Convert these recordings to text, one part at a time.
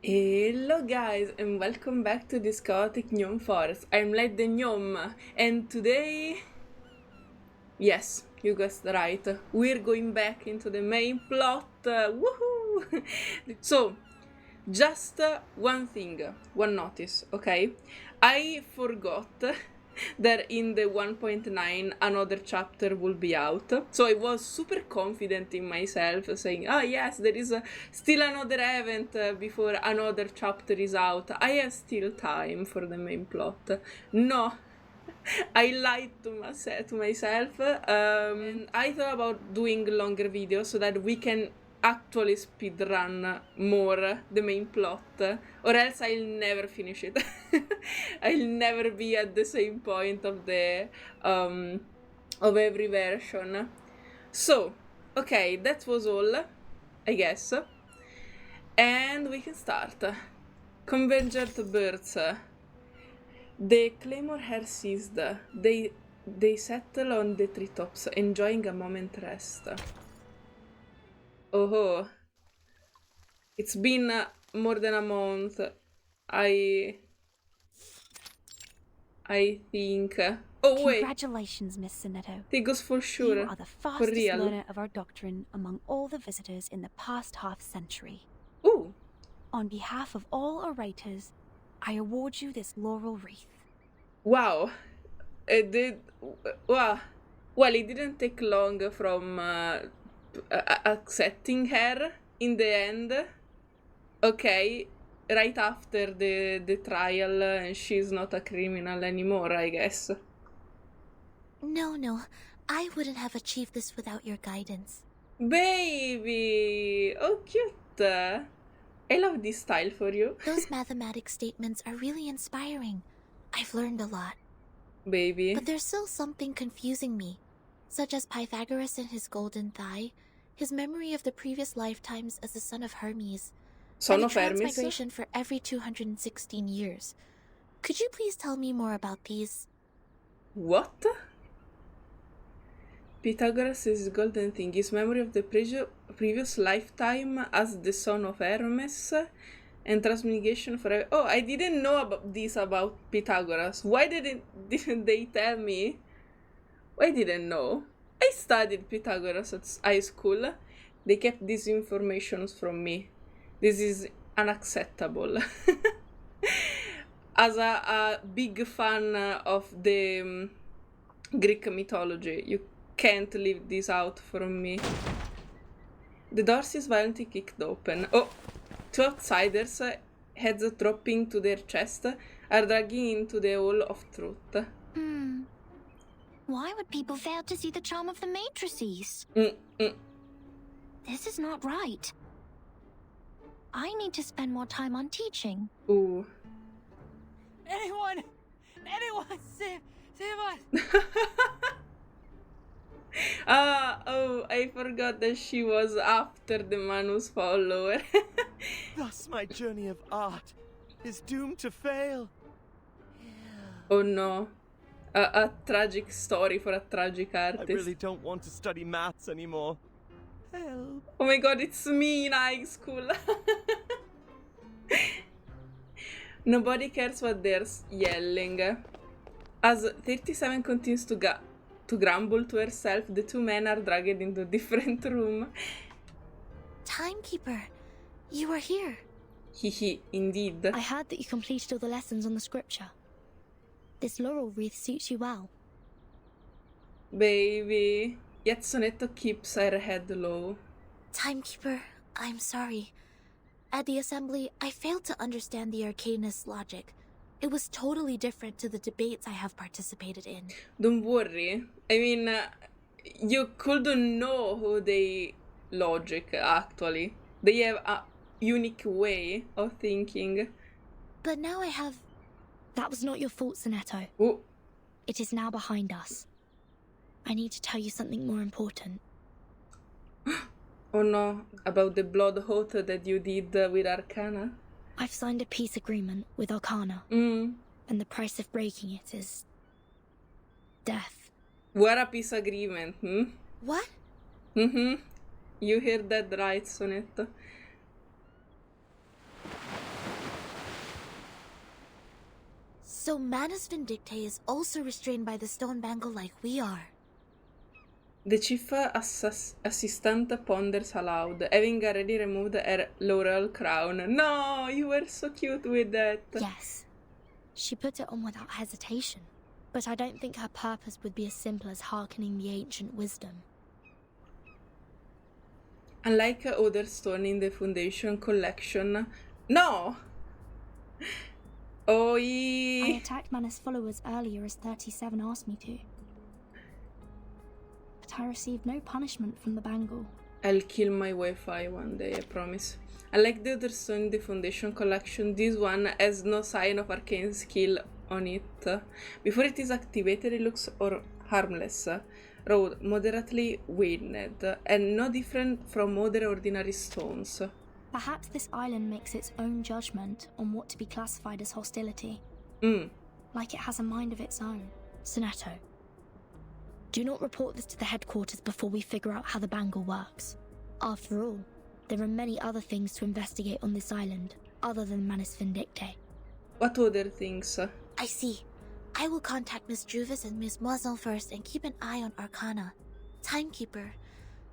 Hello guys and welcome back to this chaotic gnome forest. I'm like the gnome and today, yes, you guessed right, we're going back into the main plot. Woohoo! So, just one thing, one notice, okay? I forgot that in the 1.9 another chapter will be out. So I was super confident in myself saying, oh yes, there is still another event before another chapter is out. I have still time for the main plot. No. I lied to myself. And I thought about doing longer videos so that we can actually speedrun more the main plot, or else I'll never finish it. I'll never be at the same point of the of every version. So, okay, that was all, I guess. And we can start. Convergent birds. The claymore hair ceased. They settle on the treetops, enjoying a moment rest. Oh, it's been more than a month. I think. Oh wait. Congratulations, Miss Sonetto. It goes for sure. You are the fastest learner of our doctrine among all the visitors in the past half-century. Ooh. On behalf of all orators, I award you this laurel wreath. Wow. Wow. Well, it didn't take long from accepting her in the end. Okay, right after the trial, and she's not a criminal anymore, I guess. No, I wouldn't have achieved this without your guidance. Baby! Oh, cute! I love this style for you. Those mathematics statements are really inspiring. I've learned a lot. Baby. But there's still something confusing me, such as Pythagoras and his golden thigh, his memory of the previous lifetimes as the son of Hermes, Son and of Hermes? transmigration for every 216 years. Could you please tell me more about these? What? Pythagoras is his golden thing, his memory of the previous lifetime as the son of Hermes, and transmigration forever. Oh, I didn't know about this about Pythagoras. Why didn't they tell me? I didn't know. I studied Pythagoras at high school. They kept these informations from me. This is unacceptable. As a big fan of the Greek mythology, you can't leave this out from me. The doors is violently kicked open. Oh, two outsiders, heads dropping to their chest, are dragging into the hall of truth. Why would people fail to see the charm of the matrices? This is not right. I need to spend more time on teaching. Ooh. Anyone, save us! Oh, I forgot that she was after the Manus follower. Thus my journey of art is doomed to fail. Oh no. A tragic story for a tragic artist. I really don't want to study maths anymore. Help. Oh my god, it's me in high school. Nobody cares what they're yelling. As 37 continues to grumble to herself, the two men are dragged into a different room. Timekeeper, you are here. Hehe, indeed. I heard that you completed all the lessons on the scripture. This laurel wreath suits you well. Baby. Yet Sonetto keeps her head low. Timekeeper, I'm sorry. At the assembly, I failed to understand the arcanist logic. It was totally different to the debates I have participated in. Don't worry. I mean, you couldn't know who they logic, actually. They have a unique way of thinking. But now I have... That was not your fault, Sonetto. Ooh. It is now behind us. I need to tell you something more important. Oh no, about the blood oath that you did with Arcana? I've signed a peace agreement with Arcana. And the price of breaking it is... death. What a peace agreement, What? You heard that right, Sonetto. So Manus Vindictae is also restrained by the stone bangle like we are. The chief assistant ponders aloud, having already removed her laurel crown. No, you were so cute with that. Yes. She put it on without hesitation. But I don't think her purpose would be as simple as hearkening the ancient wisdom. Unlike other stone in the Foundation collection. No! I attacked Manus' followers earlier as 37 asked me to. But I received no punishment from the bangle. I'll kill my Wi-Fi one day, I promise. Unlike the other stone in the Foundation collection, this one has no sign of arcane skill on it. Before it is activated, it looks harmless, raw, moderately winged, and no different from other ordinary stones. Perhaps this island makes its own judgment on what to be classified as hostility. Like it has a mind of its own. SONETTO, do not report this to the headquarters before we figure out how the bangle works. After all, there are many other things to investigate on this island, other than Manus Vindictae. What other things? I see. I will contact Miss Juvis and Miss Moisson first and keep an eye on Arcana. Timekeeper,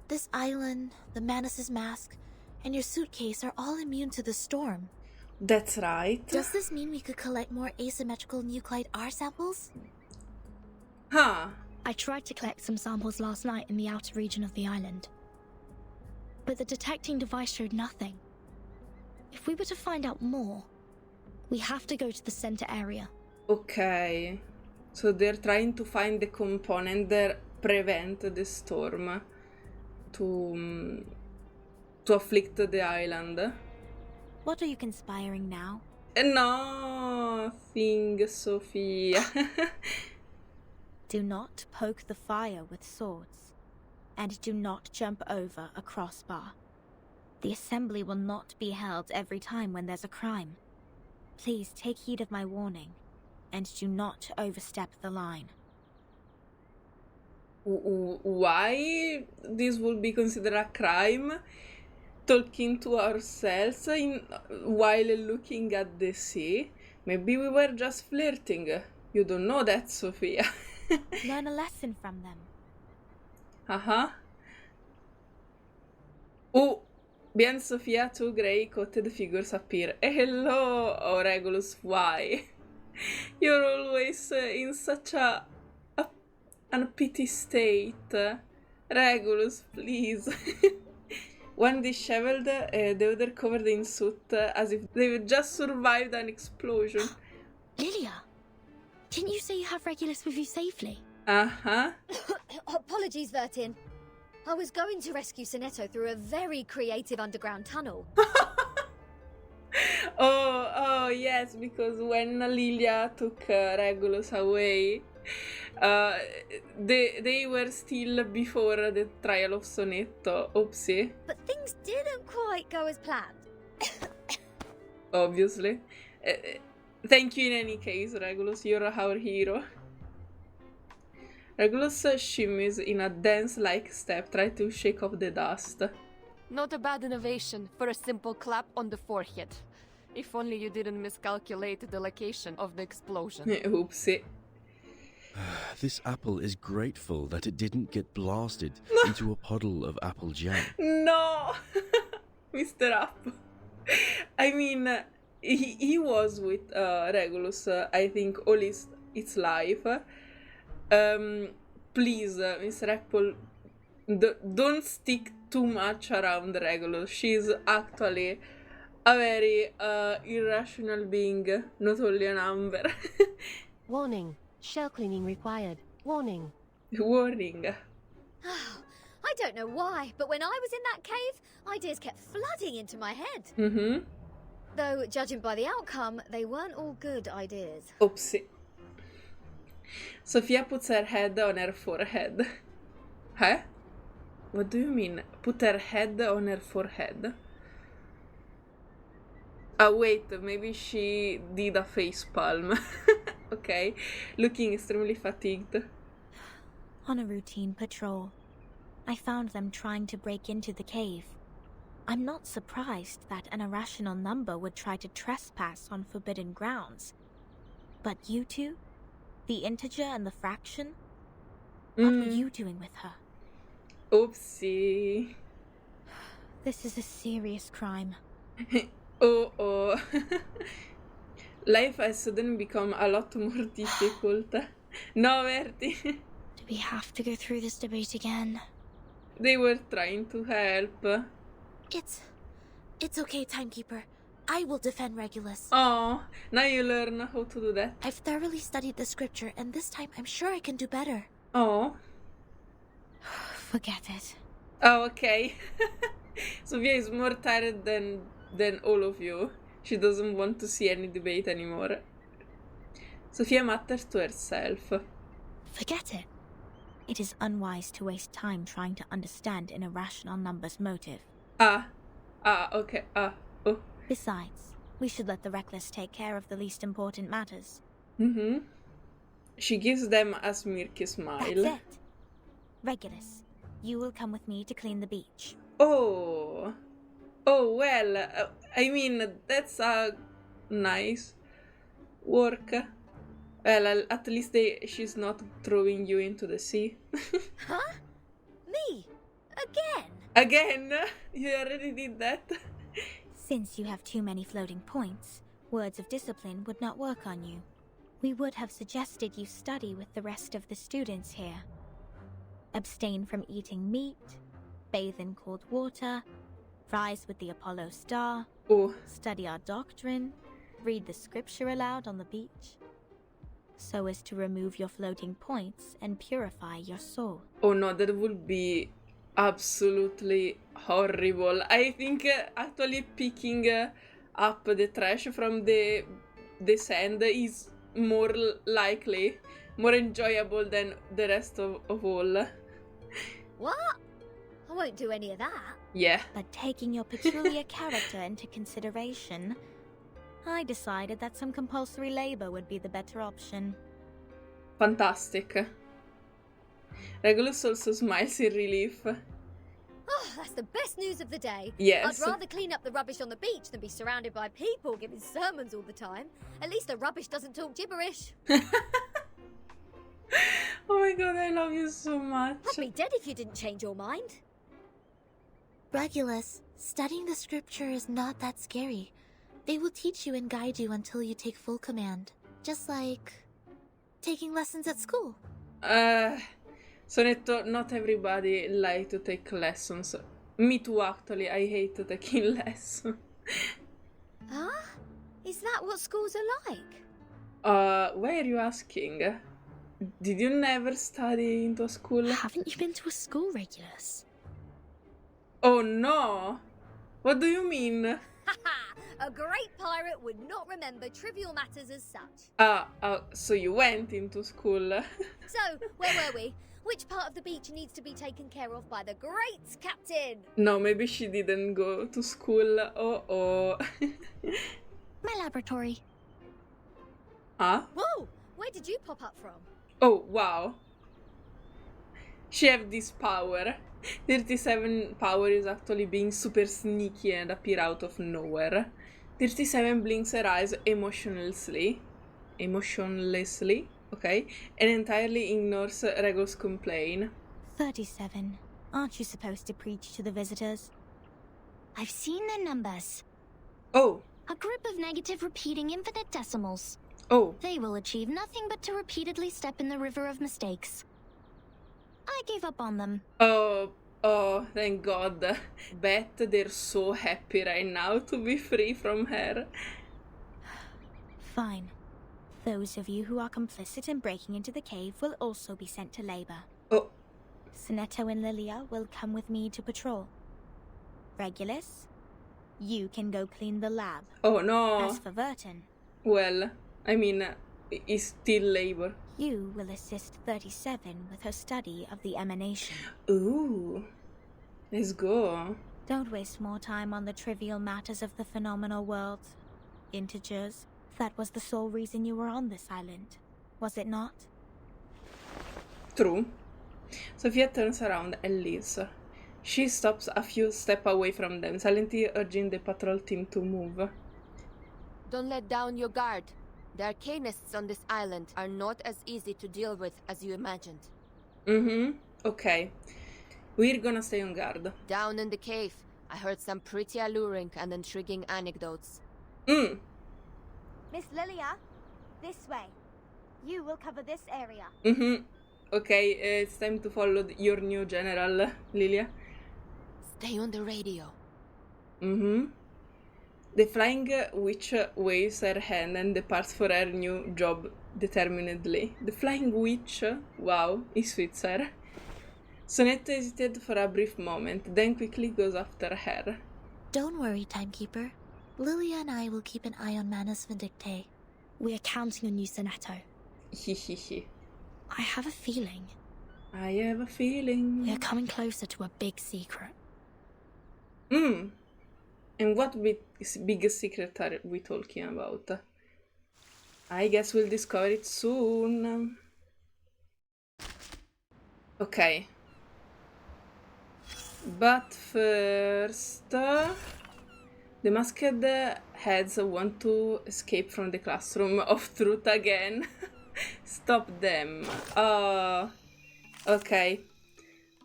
this island, the Manus' mask, and your suitcase are all immune to the storm. That's right. Does this mean we could collect more asymmetrical nuclide R samples? Huh. I tried to collect some samples last night in the outer region of the island, but the detecting device showed nothing. If we were to find out more, we have to go to the center area. Okay. So they're trying to find the component that prevent the storm to afflict the island. What are you conspiring now? Nothing, Sophia. Do not poke the fire with swords, and do not jump over a crossbar. The assembly will not be held every time when there's a crime. Please take heed of my warning, and do not overstep the line. Why this would be considered a crime? Talking to ourselves while looking at the sea? Maybe we were just flirting. You don't know that, Sophia. Learn a lesson from them. Oh, behind Sophia, two grey-coated figures appear. Hello, oh Regulus, why? You're always in such a pity state. Regulus, please. One disheveled, the other covered in soot, as if they've just survived an explosion. Lilia, didn't you say you have Regulus with you safely? Apologies, Vertin. I was going to rescue SONETTO through a very creative underground tunnel. Oh, yes, because when Lilia took Regulus away, they were still before the trial of SONETTO. Oopsie. But things didn't quite go as planned. Obviously. Thank you in any case, Regulus. You're our hero. Regulus shimmies in a dance-like step, trying to shake off the dust. Not a bad innovation for a simple clap on the forehead. If only you didn't miscalculate the location of the explosion. Oopsie. This apple is grateful that it didn't get blasted into a puddle of apple jam. No! Mr. Apple. I mean, he was with Regulus, I think, all its life. Please, Mr. Apple, don't stick too much around Regulus. She's actually a very irrational being, not only a number. Warning. Shell cleaning required. Warning. Warning. I don't know why, but when I was in that cave, ideas kept flooding into my head. Though, judging by the outcome, they weren't all good ideas. Oopsie. Sophia puts her head on her forehead. Huh? What do you mean? Put her head on her forehead? Oh, wait, maybe she did a face palm. Okay, looking extremely fatigued. On a routine patrol, I found them trying to break into the cave. I'm not surprised that an irrational number would try to trespass on forbidden grounds. But you two? The integer and the fraction? What were you doing with her? Oopsie. This is a serious crime. Oh. Life has suddenly become a lot more difficult. No, Verti. Do we have to go through this debate again? They were trying to help. It's okay, Timekeeper. I will defend Regulus. Oh, now you learn how to do that. I've thoroughly studied the scripture, and this time I'm sure I can do better. Oh. Forget it. Oh, okay. Sophia is more tired than all of you. She doesn't want to see any debate anymore. Sophia mutters to herself. Forget it. It is unwise to waste time trying to understand an irrational number's motive. Okay, oh. Besides, we should let the reckless take care of the least important matters. She gives them a smirky smile. That's it. Regulus, you will come with me to clean the beach. Oh, well, I mean, that's a nice work. Well, at least she's not throwing you into the sea. Huh? Me? Again? Again? You already did that? Since you have too many floating points, words of discipline would not work on you. We would have suggested you study with the rest of the students here. Abstain from eating meat, bathe in cold water, rise with the Apollo star, study our doctrine, read the scripture aloud on the beach, so as to remove your floating points and purify your soul. Oh no, that would be absolutely horrible. I think actually picking up the trash from the sand is more likely, more enjoyable than the rest of all. What? I won't do any of that. Yeah. But taking your peculiar character into consideration, I decided that some compulsory labor would be the better option. Fantastic. Regulus also smiles in relief. Oh, that's the best news of the day. Yes. I'd rather clean up the rubbish on the beach than be surrounded by people giving sermons all the time. At least the rubbish doesn't talk gibberish. Oh my god, I love you so much. I'd be dead if you didn't change your mind. Regulus, studying the scripture is not that scary. They will teach you and guide you until you take full command. Just like taking lessons at school. Sonetto, not everybody like to take lessons. Me too, actually. I hate taking lessons. Huh? Is that what schools are like? Why are you asking? Did you never study into a school? Haven't you been to a school, Regulus? Oh no! What do you mean? A great pirate would not remember trivial matters as such. So you went into school. So, where were we? Which part of the beach needs to be taken care of by the great captain? No, maybe she didn't go to school. Oh. My laboratory. Whoa! Where did you pop up from? Oh, wow. She have this power. 37 power is actually being super sneaky and appear out of nowhere. 37 blinks her eyes emotionlessly, okay, and entirely ignores Regulus' complaint. 37. Aren't you supposed to preach to the visitors? I've seen their numbers. Oh. A group of negative repeating infinite decimals. Oh. They will achieve nothing but to repeatedly step in the river of mistakes. I gave up on them. Oh, thank God. Bet they're so happy right now to be free from her. Fine. Those of you who are complicit in breaking into the cave will also be sent to labor. Oh. SONETTO and Lilia will come with me to patrol. Regulus, you can go clean the lab. Oh no. As for Verton, well, I mean, it's still labor. You will assist 37 with her study of the emanation. Ooh. Let's go. Don't waste more time on the trivial matters of the phenomenal world. Integers. That was the sole reason you were on this island, was it not? True. Sophia turns around and leaves. She stops a few steps away from them, silently urging the patrol team to move. Don't let down your guard. The arcanists on this island are not as easy to deal with as you imagined. Okay. We're gonna stay on guard. Down in the cave, I heard some pretty alluring and intriguing anecdotes. Miss Lilia, this way. You will cover this area. Okay, it's time to follow your new general, Lilia. Stay on the radio. The flying witch waves her hand and departs for her new job determinedly. The flying witch, wow, is Switzer. Sonetto hesitated for a brief moment, then quickly goes after her. Don't worry, Timekeeper. Lilia and I will keep an eye on Manus Vindicte. We are counting on you, Sonetto. I have a feeling. We are coming closer to a big secret. And what big secret are we talking about? I guess we'll discover it soon. Okay. But first, the masked heads want to escape from the classroom of truth again. Stop them. Okay.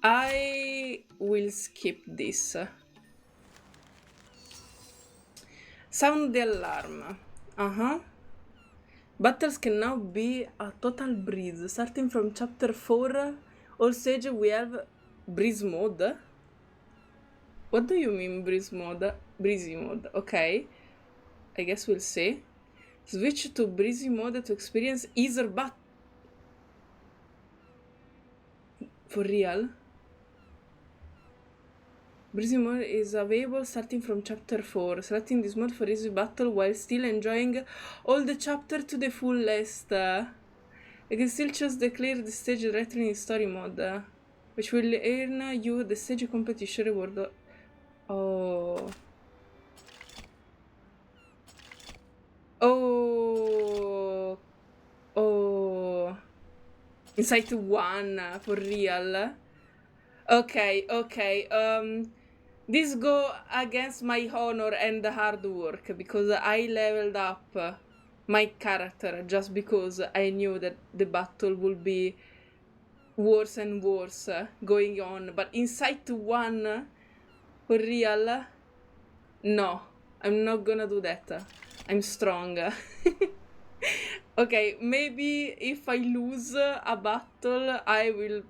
I will skip this. Sound the alarm. Battles can now be a total breeze. Starting from chapter 4, all stage we have breeze mode. What do you mean breeze mode? Breezy mode. Okay. I guess we'll see. Switch to breezy mode to experience easier battle. For real? Breezy mode is available starting from chapter 4. Selecting this mode for easy battle while still enjoying all the chapter to the fullest. You can still choose to clear the stage directly in story mode, which will earn you the stage competition reward. Oh. Insight 1, for real. Okay. This go against my honor and hard work, because I leveled up my character just because I knew that the battle would be worse and worse going on. But Insight 1, for real? No, I'm not gonna do that. I'm strong. Okay, maybe if I lose a battle, I will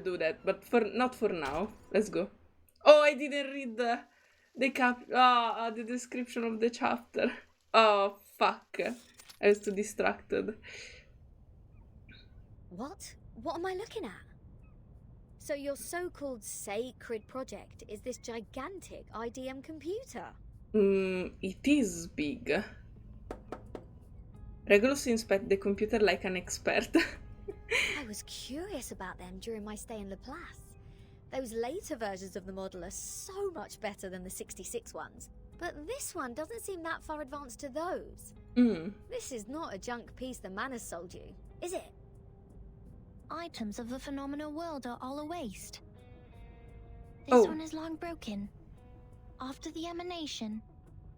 do that, but not for now. Let's go. Oh, I didn't read the description of the chapter. Oh, fuck. I was too distracted. What? What am I looking at? So your so-called sacred project is this gigantic IDM computer? It is big. Regulus inspect the computer like an expert. I was curious about them during my stay in Laplace. Those later versions of the model are so much better than the 66 ones. But this one doesn't seem that far advanced to those. This is not a junk piece the Manus sold you, is it? Items of the phenomenal world are all a waste. This one is long broken. After the emanation,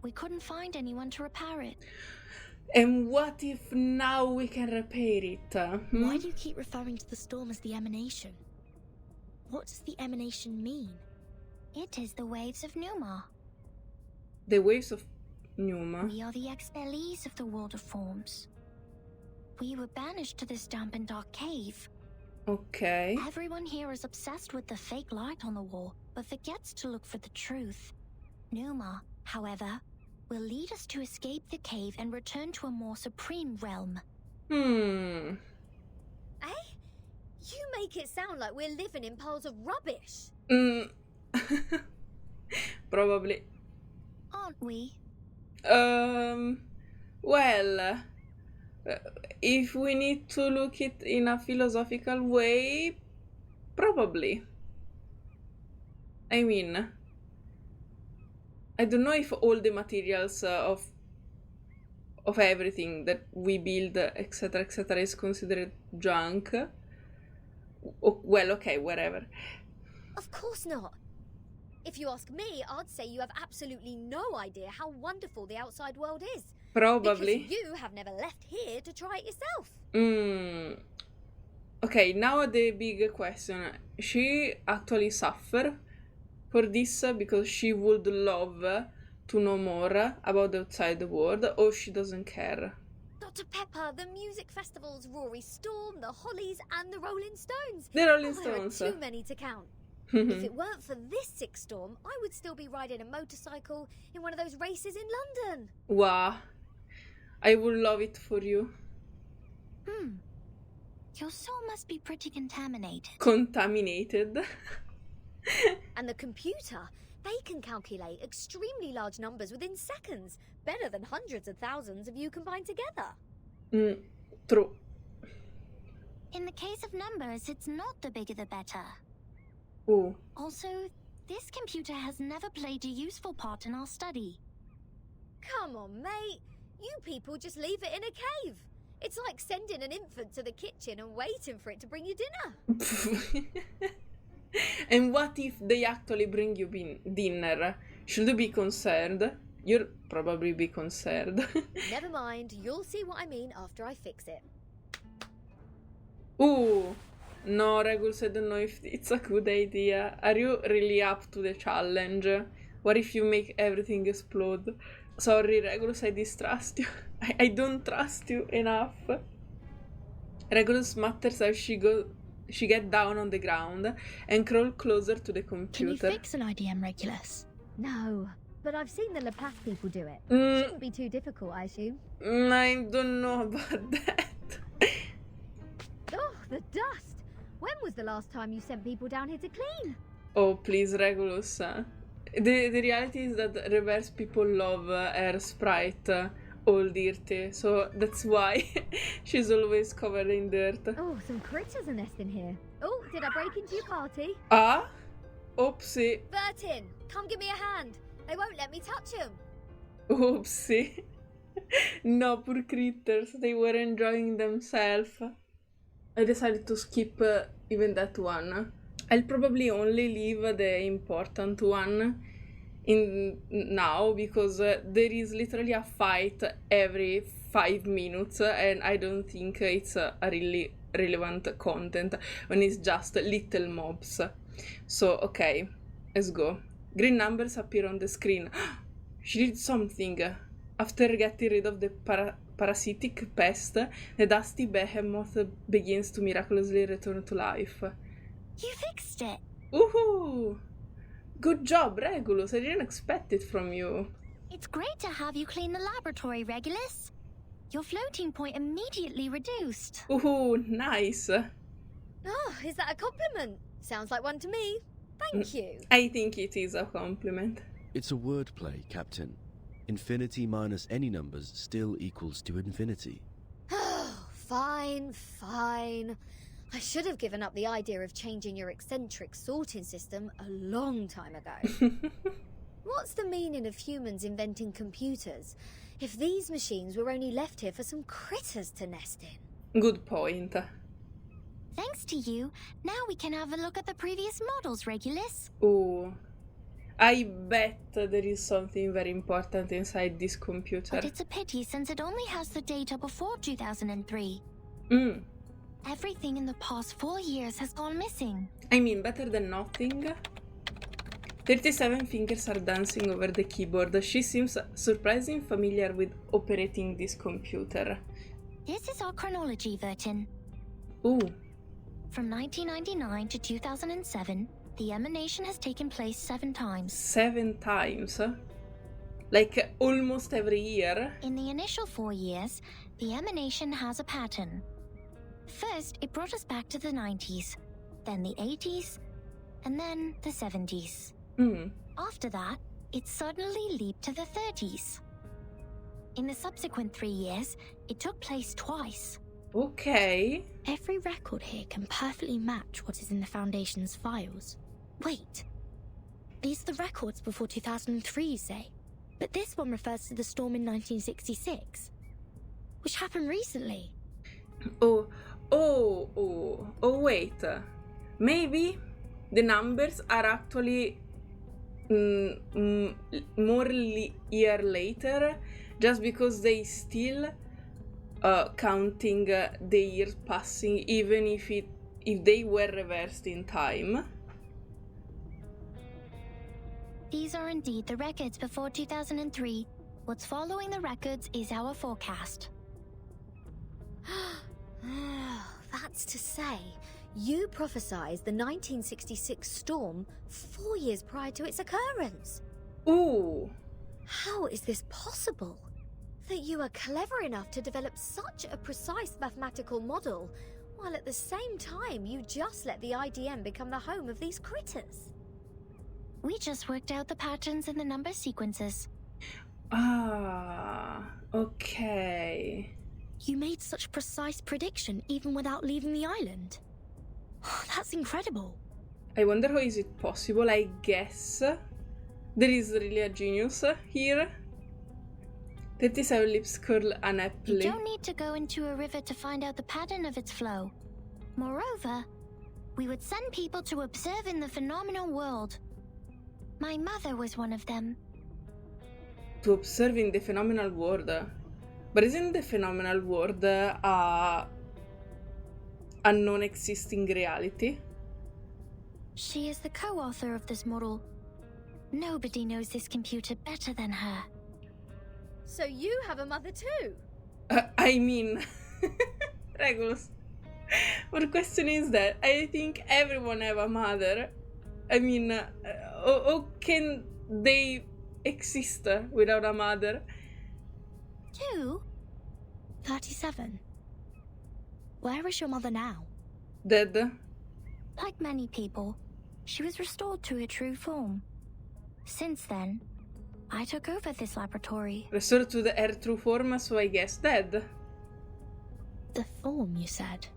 we couldn't find anyone to repair it. And what if now we can repair it? Why do you keep referring to the storm as the emanation? What does the emanation mean? It is the waves of Numa. The waves of Numa? We are the expellees of the world of forms. We were banished to this damp and dark cave. Okay. Everyone here is obsessed with the fake light on the wall, but forgets to look for the truth. Numa, however, will lead us to escape the cave and return to a more supreme realm. Eh? You make it sound like we're living in piles of rubbish. Probably. Aren't we? Well, if we need to look it in a philosophical way, probably. I mean, I don't know if all the materials of everything that we build, etc., is considered junk. Well, okay, whatever. Of course not. If you ask me, I'd say you have absolutely no idea how wonderful the outside world is. Probably. Because you have never left here to try it yourself. Okay, now the big question. She actually suffer for this because she would love to know more about the outside world, or she doesn't care? Dr. Pepper, the music festivals, Rory Storm, the Hollies, and the Rolling Stones. The Rolling There are Stones. too many to count. If it weren't for this sick storm, I would still be riding a motorcycle in one of those races in London. Wow. I would love it for you. Your soul must be pretty contaminated. Contaminated. And the computer, they can calculate extremely large numbers within seconds, better than hundreds of thousands of you combined together. True. In the case of numbers, it's not the bigger the better. Ooh. Also, this computer has never played a useful part in our study. Come on, mate. You people just leave it in a cave. It's like sending an infant to the kitchen and waiting for it to bring you dinner. And what if they actually bring you dinner? Should you be concerned? You'll probably be concerned. Never mind, you'll see what I mean after I fix it. Ooh. No, Regulus, I don't know if it's a good idea. Are you really up to the challenge? What if you make everything explode? Sorry, Regulus, I distrust you. I don't trust you enough. Regulus mutters as she get down on the ground and crawl closer to the computer. Can you fix an IDM, Regulus? No, but I've seen the Laplace people do it. Shouldn't be too difficult, I assume. I don't know about that. Oh, the dust! When was the last time you sent people down here to clean? Oh, please, Regulus. The reality is that reverse people love her sprite all dirty, so that's why she's always covered in dirt. Oh, some critters are nesting here. Oh, did I break into your party? Ah? Oopsie. Bertin, come give me a hand. They won't let me touch them. Oopsie. No, poor critters, they were enjoying themselves. I decided to skip even that one. I'll probably only leave the important one in now because there is literally a fight every 5 minutes and I don't think it's a really relevant content when it's just little mobs. So okay, let's go. Green numbers appear on the screen. She did something. After getting rid of the parasitic pest, the dusty behemoth begins to miraculously return to life. You fixed it! Woohoo! Good job, Regulus. I didn't expect it from you. It's great to have you clean the laboratory, Regulus. Your floating point immediately reduced. Woohoo, nice. Oh, is that a compliment? Sounds like one to me. Thank you. I think it is a compliment. It's a wordplay, Captain. Infinity minus any numbers still equals to infinity. Oh, fine. I should have given up the idea of changing your eccentric sorting system a long time ago. What's the meaning of humans inventing computers if these machines were only left here for some critters to nest in? Good point. Thanks to you, now we can have a look at the previous models, Regulus. Ooh. I bet there is something very important inside this computer. But it's a pity since it only has the data before 2003. Everything in the past 4 years has gone missing. I mean, better than nothing. 37 fingers are dancing over the keyboard. She seems surprisingly familiar with operating this computer. This is our chronology, Vertin. Ooh. From 1999 to 2007, the emanation has taken place 7 times. 7 times? Like almost every year? In the initial 4 years, the emanation has a pattern. First, it brought us back to the 90s, then the 80s, and then the 70s. After that, it suddenly leaped to the 30s. In the subsequent 3 years, it took place twice. Okay. Every record here can perfectly match what is in the Foundation's files. Wait. These are the records before 2003, you say? But this one refers to the storm in 1966, which happened recently. Oh, wait. Maybe the numbers are actually more year later, just because they still counting the years passing, even if they were reversed in time. These are indeed the records before 2003. What's following the records is our forecast. That's to say, you prophesied the 1966 storm 4 years prior to its occurrence. Ooh. How is this possible? That you are clever enough to develop such a precise mathematical model, while at the same time you just let the IDM become the home of these critters. We just worked out the patterns in the number sequences. Ah, okay. You made such precise prediction even without leaving the island. That's incredible. I wonder how is it possible. I guess there is really a genius here. 37 lips curl You unhappily. don't need to go into a river to find out the pattern of its flow. Moreover, we would send people to observe in the phenomenal world. My mother was one of them. To observe in the phenomenal world. But isn't the phenomenal world a non-existing reality? She is the co-author of this model. Nobody knows this computer better than her. So you have a mother too? I mean, Regulus. But the question is that I think everyone have a mother. I mean, how can they exist without a mother? 2? 37. Where is your mother now? Dead. Like many people, she was restored to her true form. Since then, I took over this laboratory. Restored to her true form, so I guess dead. The form, you said.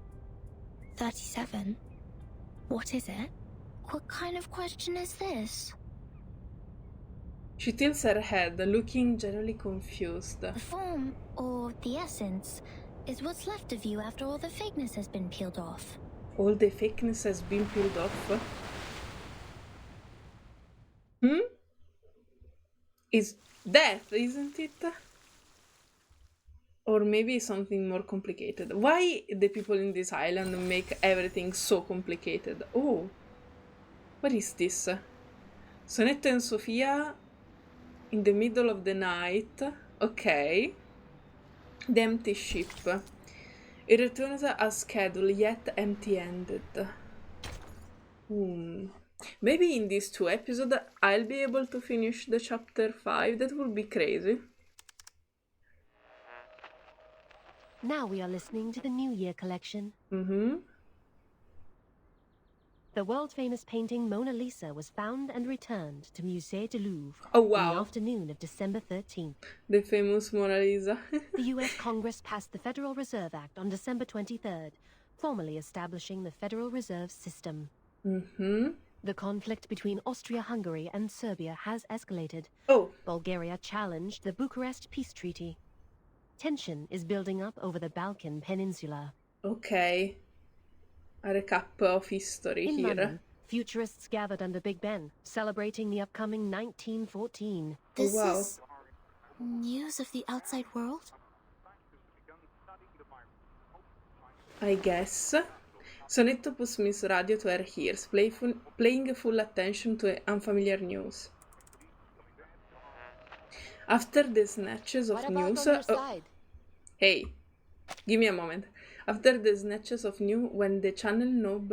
37. What is it? What kind of question is this? She tilts her head, looking generally confused. The form, or the essence, is what's left of you after all the fakeness has been peeled off. All the fakeness has been peeled off? Is death, isn't it? Or maybe something more complicated. Why the people in this island make everything so complicated? Oh, what is this? Sonetto and Sophia in the middle of the night. Okay. The empty ship. It returns as scheduled, yet empty-handed. Maybe in these 2 episodes I'll be able to finish the chapter 5. That would be crazy. Now we are listening to the New Year collection. The world-famous painting Mona Lisa was found and returned to Musée du Louvre Oh, wow. in the afternoon of December 13th. The famous Mona Lisa. The US Congress passed the Federal Reserve Act on December 23rd, formally establishing the Federal Reserve System. The conflict between Austria-Hungary and Serbia has escalated. Oh. Bulgaria challenged the Bucharest Peace Treaty. Tension is building up over the Balkan Peninsula. Okay. A recap of history In here. London, futurists gathered under Big Ben, celebrating the upcoming 1914. This wow. is news of the outside world? I guess. Sonetto puts Miss Radio to her ears, paying full attention to unfamiliar news. After the snatches of news... Hey, give me a moment. After the snatches of news, when the channel knob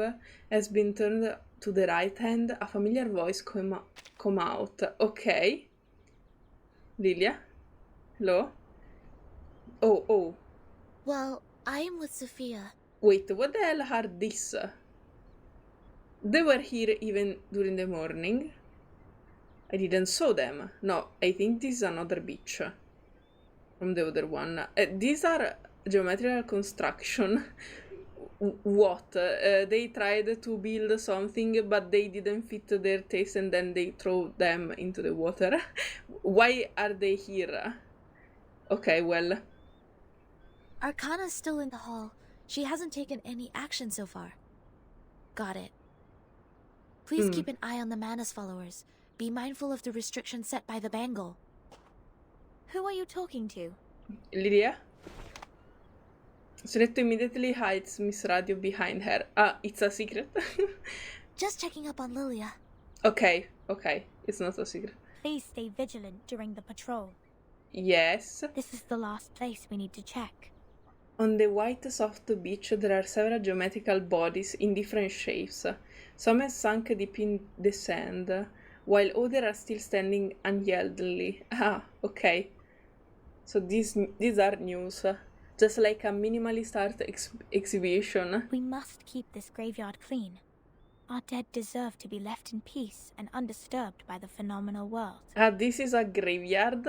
has been turned to the right hand, a familiar voice come out. Okay. Lilia? Hello? Oh. Well, I am with Sophia. Wait, what the hell are these? They were here even during the morning. I didn't saw them. No, I think this is another beach from the other one. These are geometrical construction. What? They tried to build something, but they didn't fit their taste, and then they throw them into the water. Why are they here? Okay, well. Arcana's still in the hall. She hasn't taken any action so far. Got it. Please keep an eye on the Manus followers. Be mindful of the restrictions set by the Bangle. Who are you talking to? Lilia? Sonetto immediately hides Miss Radio behind her. Ah, it's a secret. Just checking up on Lilia. Okay, it's not a secret. Please stay vigilant during the patrol. Yes. This is the last place we need to check. On the white soft beach there are several geometrical bodies in different shapes. Some have sunk deep in the sand, while others are still standing unyieldingly. Ah, okay. So these are news. Just like a minimalist art exhibition. We must keep this graveyard clean. Our dead deserve to be left in peace and undisturbed by the phenomenal world. Ah, this is a graveyard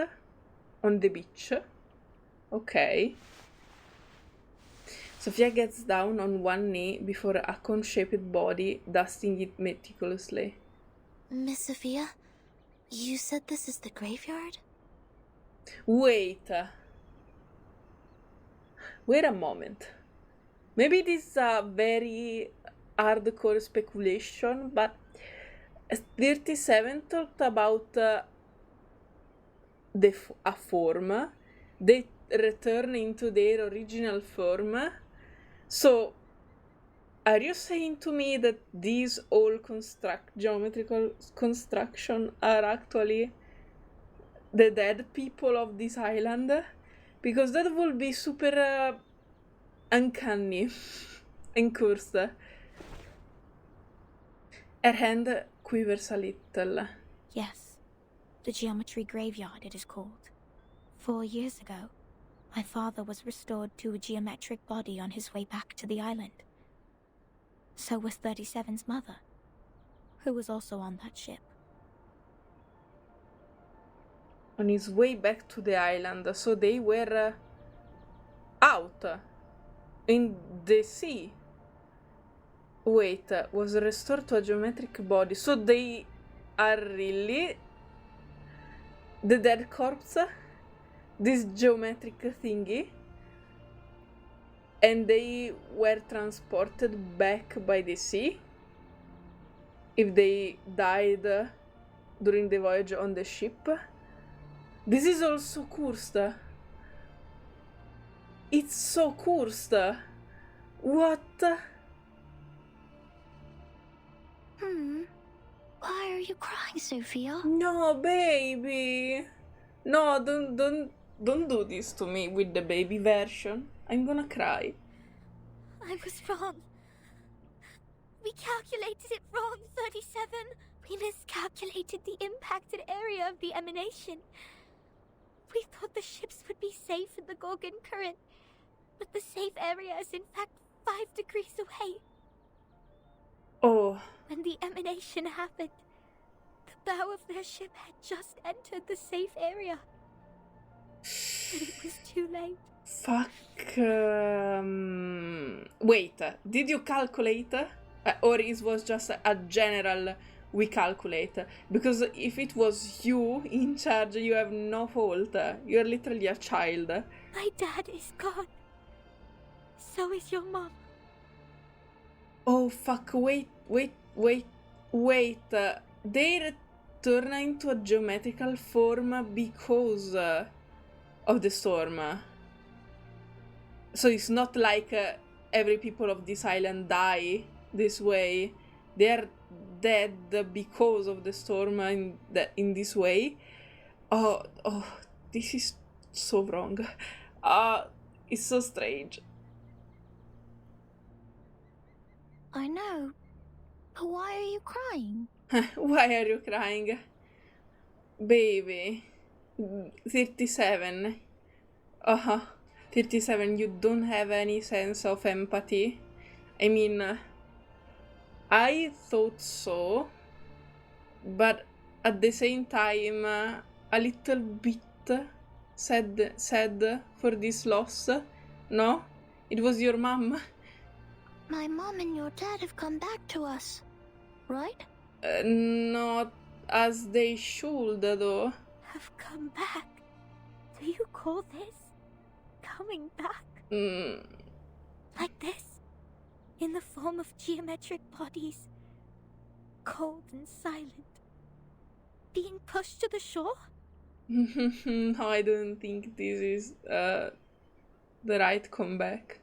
on the beach. Okay. Sophia gets down on one knee before a cone-shaped body, dusting it meticulously. Miss Sophia, you said this is the graveyard? Wait a moment. Maybe this is a very hardcore speculation, but 37 talked about a form. They return into their original form. So, are you saying to me that these all geometrical construction are actually the dead people of this island? Because that would be super uncanny and cursed. Her hand quivers a little. Yes, the geometry graveyard it is called. 4 years ago, my father was restored to a geometric body on his way back to the island. So was 37's mother, who was also on that ship. On his way back to the island, so they were out in the sea. Wait, was restored to a geometric body, so they are really the dead corpse? This geometric thingy? And they were transported back by the sea? If they died during the voyage on the ship? This is also cursed. It's so cursed. What? Why are you crying, Sophia? No, baby. No, don't do this to me with the baby version. I'm gonna cry. I was wrong. We calculated it wrong, 37. We miscalculated the impacted area of the emanation. We thought the ships would be safe in the Gorgon current, but the safe area is in fact 5 degrees away. Oh. When the emanation happened, the bow of their ship had just entered the safe area. But it was too late. Fuck. Wait, did you calculate? Or it was just a general we calculate? Because if it was you in charge, you have no fault. You're literally a child. My dad is gone. So is your mom. Oh, fuck. Wait. They return into a geometrical form because of the storm. So it's not like every people of this island die this way. They are dead because of the storm in this way. Oh, this is so wrong. It's so strange. I know, but why are you crying? Why are you crying? Baby. 37. 37, you don't have any sense of empathy. I mean, I thought so, but at the same time, a little bit sad for this loss. No? It was your mom. My mom and your dad have come back to us, right? Not as they should, though. Have come back? Do you call this coming back? Like this? In the form of geometric bodies? Cold and silent? Being pushed to the shore? No, I don't think this is the right comeback.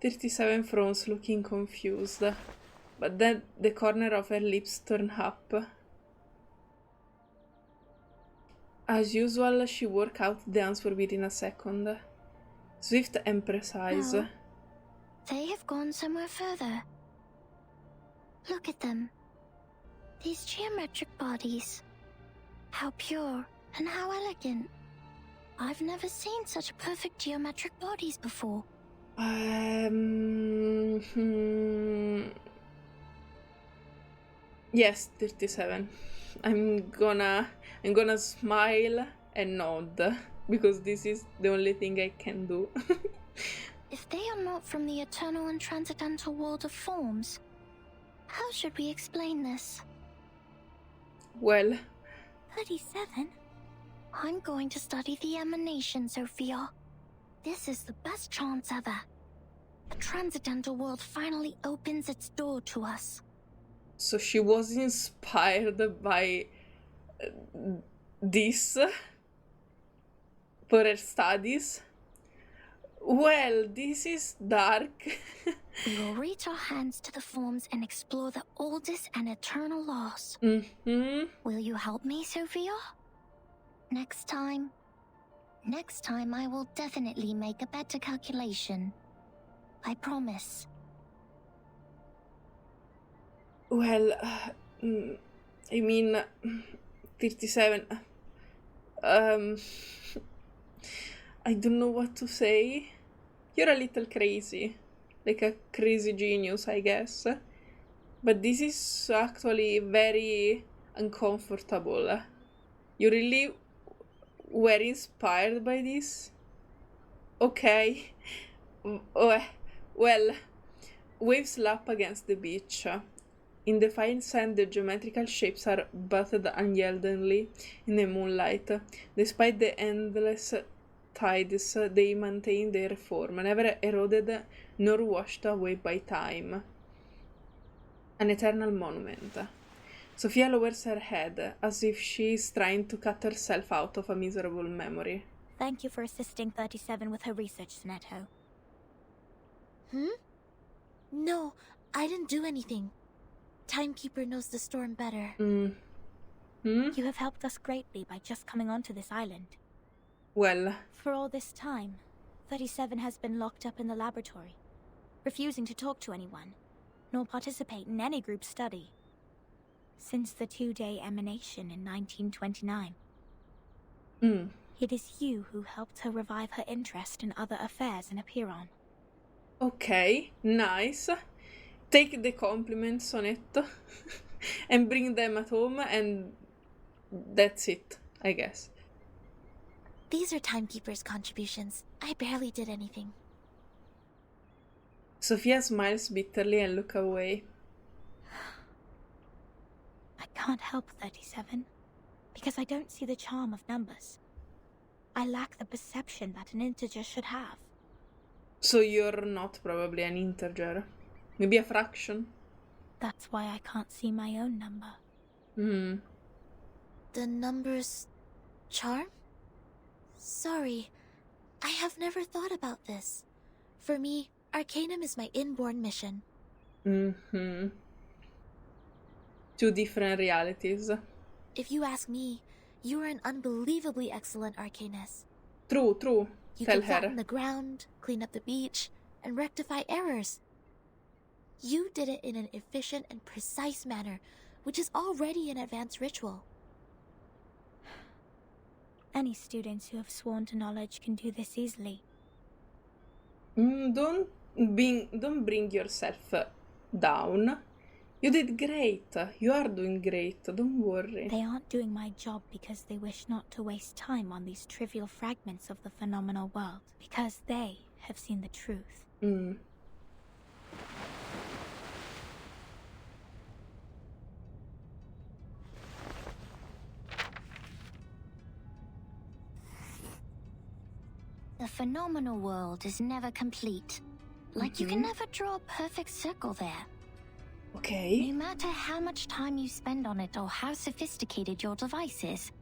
37 frowns, looking confused. But then the corner of her lips turn up. As usual, she worked out the answer within a second. Swift and precise. No. They have gone somewhere further. Look at them. These geometric bodies. How pure and how elegant. I've never seen such perfect geometric bodies before. Yes, 37. I'm gonna smile and nod, because this is the only thing I can do. If they are not from the eternal and transcendental world of forms, how should we explain this? Well... 37? I'm going to study the emanation, Sophia. This is the best chance ever. The transcendental world finally opens its door to us. So she was inspired by this for her studies? Well, this is dark. We will reach our hands to the forms and explore the oldest and eternal laws. Will you help me, Sophia? Next time I will definitely make a better calculation. I promise. Well, I mean, 37. I don't know what to say. You're a little crazy. Like a crazy genius, I guess. But this is actually very uncomfortable. You really were inspired by this? Okay. Well, waves lap against the beach. In the fine sand, the geometrical shapes are bathed unyieldingly in the moonlight. Despite the endless tides, they maintain their form, never eroded nor washed away by time. An eternal monument. Sophia lowers her head, as if she is trying to cut herself out of a miserable memory. Thank you for assisting 37 with her research, SONETTO. No, I didn't do anything. Timekeeper knows the storm better. You have helped us greatly by just coming onto this island. Well... For all this time, 37 has been locked up in the laboratory, refusing to talk to anyone, nor participate in any group study. Since the 2-day emanation in 1929. It is you who helped her revive her interest in other affairs in Apiron. Okay, nice. Take the compliments, Sonetto, and bring them at home, and that's it, I guess. These are Timekeeper's contributions. I barely did anything. Sophia smiles bitterly and looks away. I can't help 37, because I don't see the charm of numbers. I lack the perception that an integer should have. So you're not probably an integer. Maybe a fraction? That's why I can't see my own number. The number's charm? Sorry, I have never thought about this. For me, Arcanum is my inborn mission. Two different realities. If you ask me, you are an unbelievably excellent Arcanist. True. You Tell can flatten her. the ground, clean up the beach, and rectify errors. You did it in an efficient and precise manner, which is already an advanced ritual. Any students who have sworn to knowledge can do this easily. Don't bring yourself down. You did great. You are doing great. Don't worry. They aren't doing my job because they wish not to waste time on these trivial fragments of the phenomenal world, because they have seen the truth. The phenomenal world is never complete. Like you can never draw a perfect circle there. Okay. No matter how much time you spend on it or how sophisticated your device is.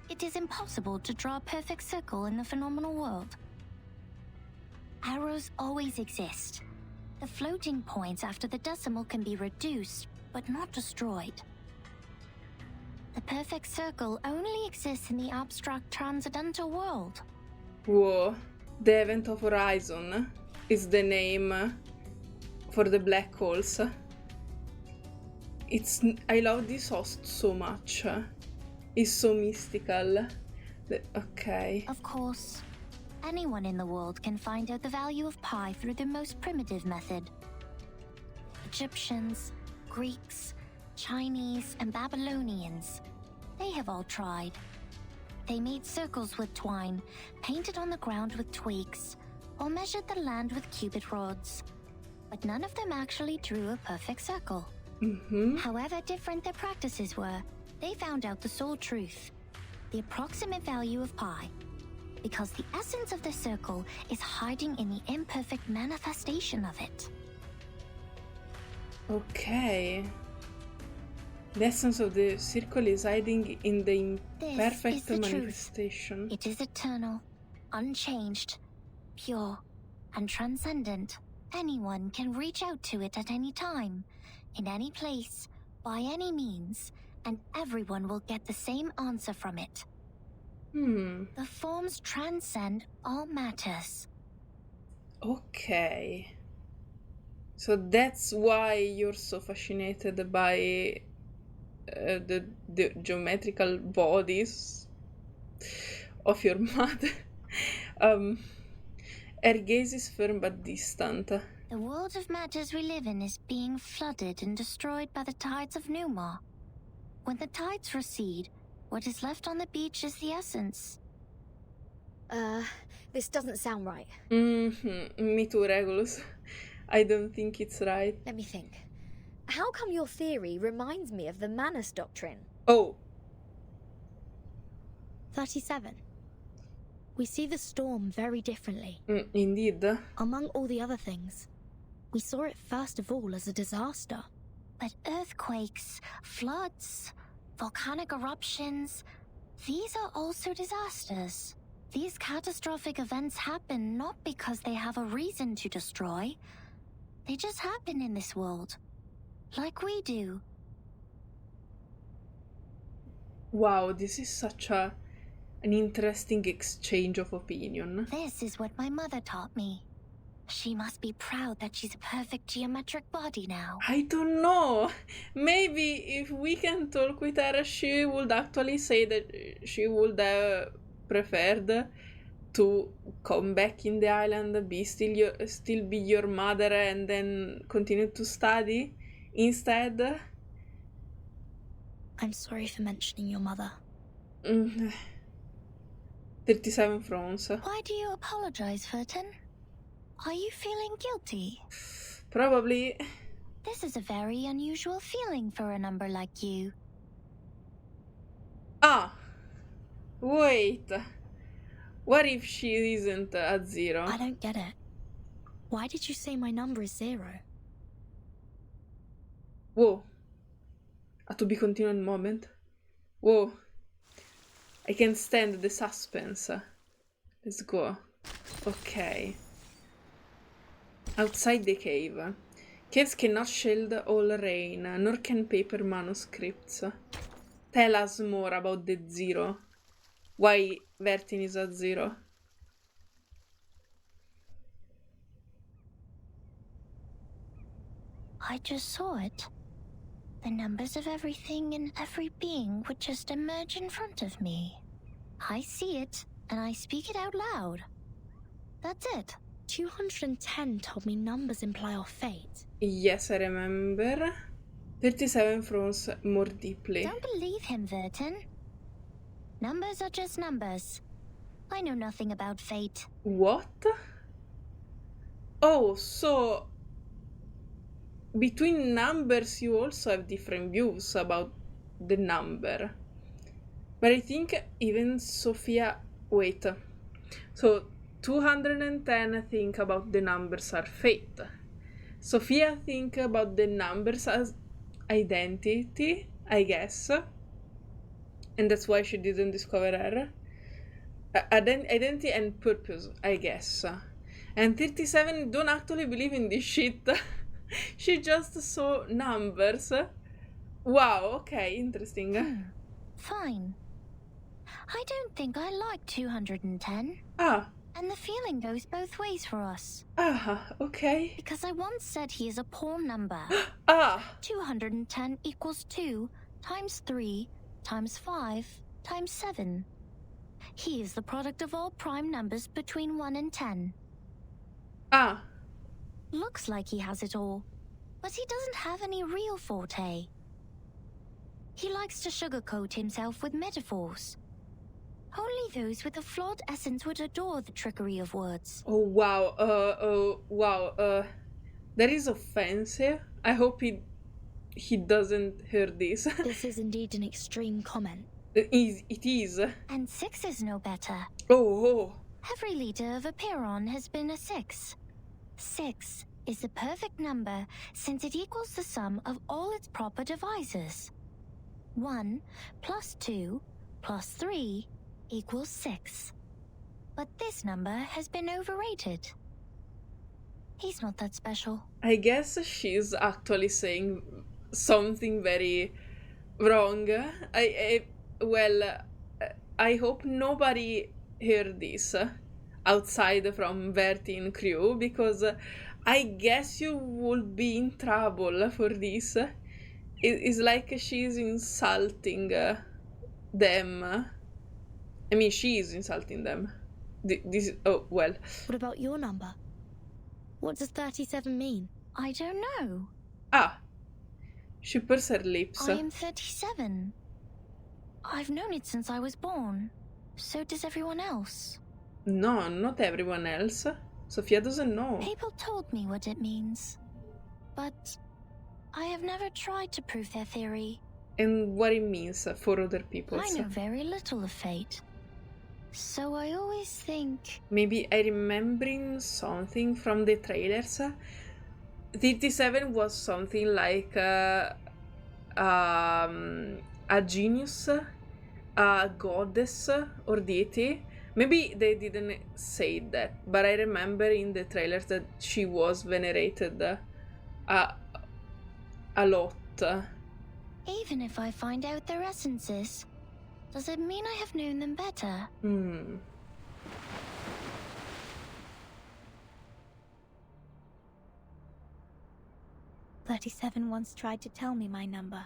it is impossible to draw a perfect circle in the phenomenal world. Arrows always exist. The floating points after the decimal can be reduced, but not destroyed. The perfect circle only exists in the abstract transcendental world. Whoa. The Event of Horizon is the name for the black holes. I love this host so much. It's so mystical. Okay. Of course, anyone in the world can find out the value of pi through the most primitive method. Egyptians, Greeks, Chinese, and Babylonians, they have all tried. They made circles with twine, painted on the ground with twigs, or measured the land with cubit rods. But none of them actually drew a perfect circle. However different their practices were, they found out the sole truth, the approximate value of pi, because the essence of the circle is hiding in the imperfect manifestation of it. Okay. The essence of the circle is hiding in the imperfect manifestation. It is eternal, unchanged, pure, and transcendent. Anyone can reach out to it at any time, in any place, by any means, and everyone will get the same answer from it. The forms transcend all matters. Okay. So that's why you're so fascinated by the geometrical bodies of your mother. Her gaze is firm but distant. The world of matters we live in is being flooded and destroyed by the tides of Numa. When the tides recede, what is left on the beach is the essence. This doesn't sound right. Me too, Regulus. I don't think it's right. Let me think. How come your theory reminds me of the Manus doctrine? Oh. 37. We see the storm very differently. Indeed. Among all the other things, we saw it first of all as a disaster. But earthquakes, floods, volcanic eruptions, these are also disasters. These catastrophic events happen not because they have a reason to destroy. They just happen in this world. Like we do. Wow, this is such an interesting exchange of opinion. This is what my mother taught me. She must be proud that she's a perfect geometric body now. I don't know. Maybe if we can talk with her, she would actually say that she would have preferred to come back in the island, still be your mother, and then continue to study instead. I'm sorry for mentioning your mother. 37 frowns. Why do you apologize, Furton? Are you feeling guilty? Probably. This is a very unusual feeling for a number like you. Ah! Wait. What if she isn't at 0? I don't get it. Why did you say my number is 0? Whoa. A to be continued moment. Whoa. I can't stand the suspense. Let's go. Okay. Outside the cave. Caves cannot shield all rain, nor can paper manuscripts. Tell us more about the 0. Why Vertin is at 0? I just saw it. The numbers of everything and every being would just emerge in front of me. I see it, and I speak it out loud. That's it. 210 told me numbers imply our fate. Yes, I remember. 37 frowns more deeply. Don't believe him, Vertin. Numbers are just numbers. I know nothing about fate. What? Oh, so between numbers you also have different views about the number. But I think even Sophia... Wait. So 210 think about the numbers are fate. Sophia think about the numbers as identity, I guess. And that's why she didn't discover her. Identity and purpose, I guess. And 37 don't actually believe in this shit. She just saw numbers. Wow, okay, interesting. Fine. I don't think I like 210. Ah. And the feeling goes both ways for us. Ah, okay. Because I once said he is a poor number. 210 equals 2 times 3 times 5 times 7. He is the product of all prime numbers between 1 and 10. Looks like he has it all, but he doesn't have any real forte. He likes to sugarcoat himself with metaphors. Only those with a flawed essence would adore the trickery of words. Oh, wow. That is offensive. I hope he doesn't hear this. This is indeed an extreme comment. It is. And 6 is no better. Oh. Every leader of a Pyrrhon has been a 6. 6 is the perfect number since it equals the sum of all its proper divisors. 1 plus 2 plus 3 equals 6. But this number has been overrated. He's not that special. I guess she's actually saying something very wrong. I hope nobody heard this outside from Vertin crew, because I guess you would be in trouble for this. It's like she's insulting them. I mean, she is insulting them. What about your number? What does 37 mean? I don't know. She pursed her lips. I am 37. I've known it since I was born. So does everyone else. No, not everyone else. Sophia doesn't know. People told me what it means. But I have never tried to prove their theory. And what it means for other people. I know very little of fate. So I always think... Maybe I remembering something from the trailers. 37 was something like a genius, a goddess or deity. Maybe they didn't say that, but I remember in the trailers that she was venerated a lot. Even if I find out their essences, does it mean I have known them better? 37 once tried to tell me my number.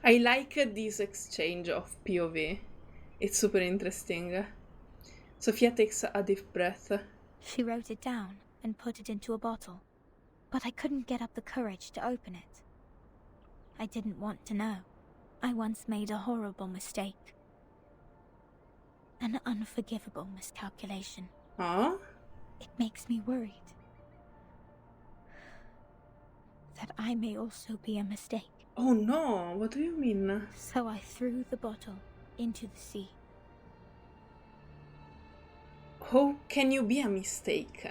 I like this exchange of POV. It's super interesting. Sophia takes a deep breath. She wrote it down and put it into a bottle, but I couldn't get up the courage to open it. I didn't want to know. I once made a horrible mistake. An unforgivable miscalculation. It makes me worried that I may also be a mistake. Oh no, what do you mean? So I threw the bottle into the sea. How can you be a mistake?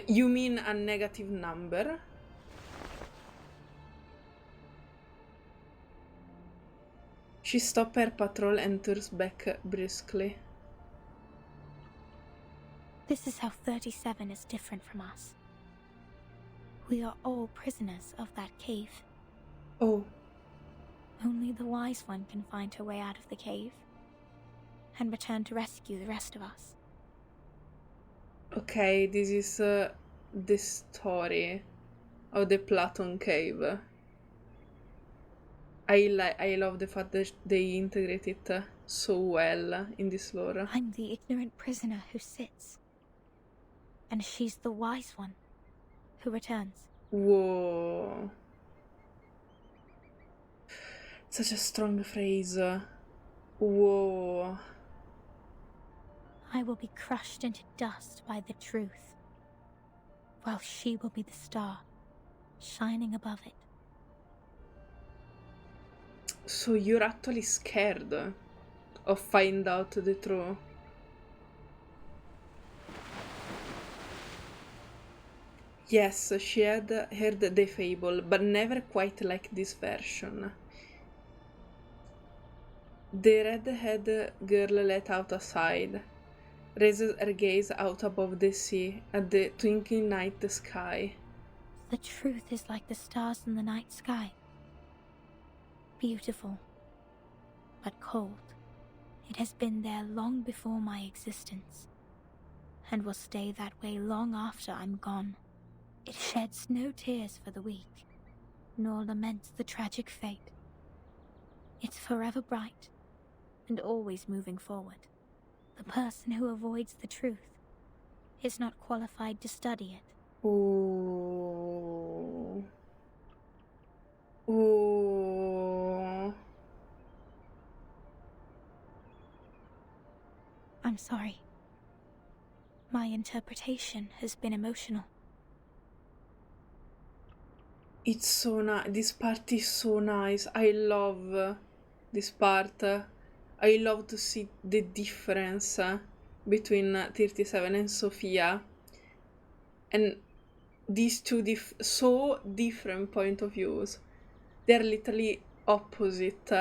You mean a negative number? She stops her patrol and turns back briskly. This is how 37 is different from us. We are all prisoners of that cave. Oh. Only the wise one can find her way out of the cave and return to rescue the rest of us. Okay, this is the story of the Platon cave. I love the fact that they integrate it so well in this lore. I'm the ignorant prisoner who sits, and she's the wise one who returns. Whoa. Such a strong phrase. Whoa. I will be crushed into dust by the truth, while she will be the star, shining above it. So you're actually scared of finding out the truth? Yes, she had heard the fable, but never quite like this version. The red-haired girl let out a sigh, raises her gaze out above the sea at the twinkling night sky. The truth is like the stars in the night sky. Beautiful, but cold. It has been there long before my existence, and will stay that way long after I'm gone. It sheds no tears for the weak, nor laments the tragic fate. It's forever bright, and always moving forward. The person who avoids the truth is not qualified to study it. Ooh. Ooh. I'm sorry. My interpretation has been emotional. It's so nice. This part is so nice. I love this part. I love to see the difference between 37 and Sophia. And these two so different point of views. They're literally opposite.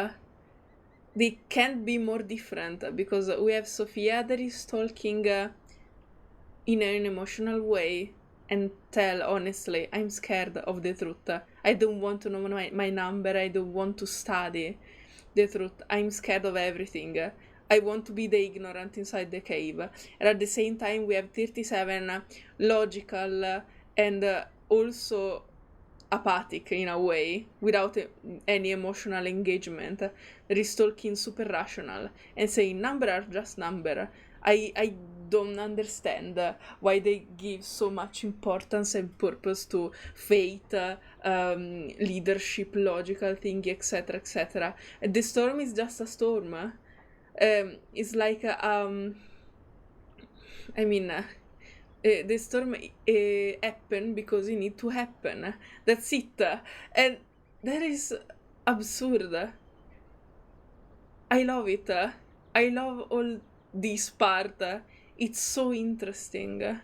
They can't be more different because we have Sophia that is talking in an emotional way and tell honestly, I'm scared of the truth. I don't want to know my number. I don't want to study the truth. I'm scared of everything. I want to be the ignorant inside the cave. And at the same time, we have 37 logical and also apathic in a way, without any emotional engagement. That is talking super rational and saying number are just number. I don't understand why they give so much importance and purpose to fate, leadership, logical thing, etc., etc. The storm is just a storm. It's like the storm happen because it need to happen. That's it. And that is absurd. I love it. I love all this part. It's so interesting.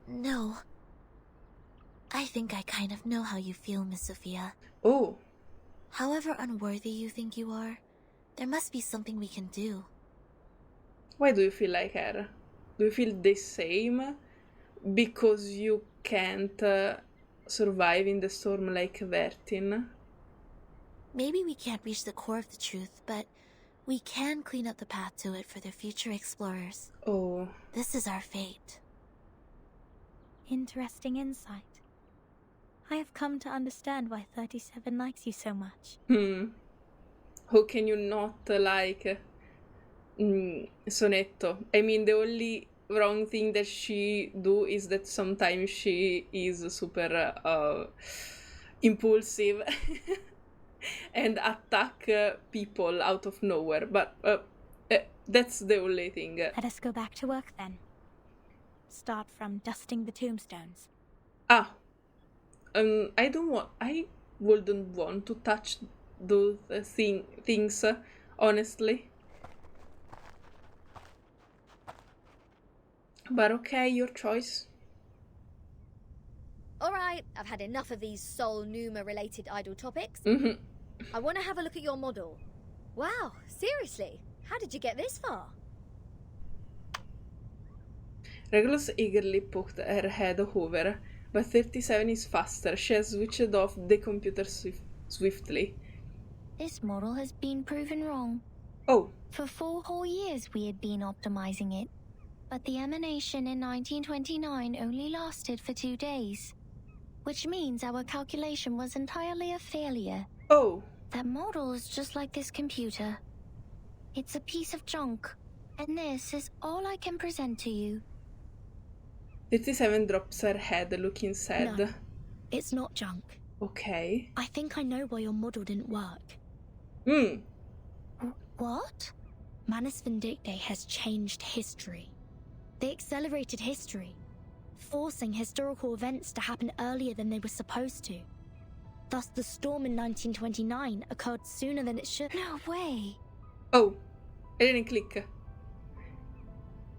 No. I think I kind of know how you feel, Miss Sophia. Oh. However unworthy you think you are, there must be something we can do. Why do you feel like her? Do you feel the same? Because you can't survive in the storm like Vertin? Maybe we can't reach the core of the truth, but we can clean up the path to it for the future explorers. Oh. This is our fate. Interesting insight. I have come to understand why 37 likes you so much. How can you not like Sonetto? I mean, the only wrong thing that she do is that sometimes she is super impulsive and attack people out of nowhere, but that's the only thing. Let us go back to work then. Start from dusting the tombstones. I wouldn't want to touch those things, honestly. But okay, your choice. Alright, I've had enough of these Sol Numa related idle topics. I want to have a look at your model. Wow, seriously? How did you get this far? Regulus eagerly poked her head over, but 37 is faster. She has switched off the computer swiftly. This model has been proven wrong. Oh. For 4 whole years we had been optimizing it, but the emanation in 1929 only lasted for 2 days, which means our calculation was entirely a failure. Oh. That model is just like this computer. It's a piece of junk, and this is all I can present to you. 37 drops her head, looking sad. No, it's not junk. Okay. I think I know why your model didn't work. What? Manus Vindicte has changed history. They accelerated history, forcing historical events to happen earlier than they were supposed to. Thus, the storm in 1929 occurred sooner than it should. No way. Oh, I didn't click.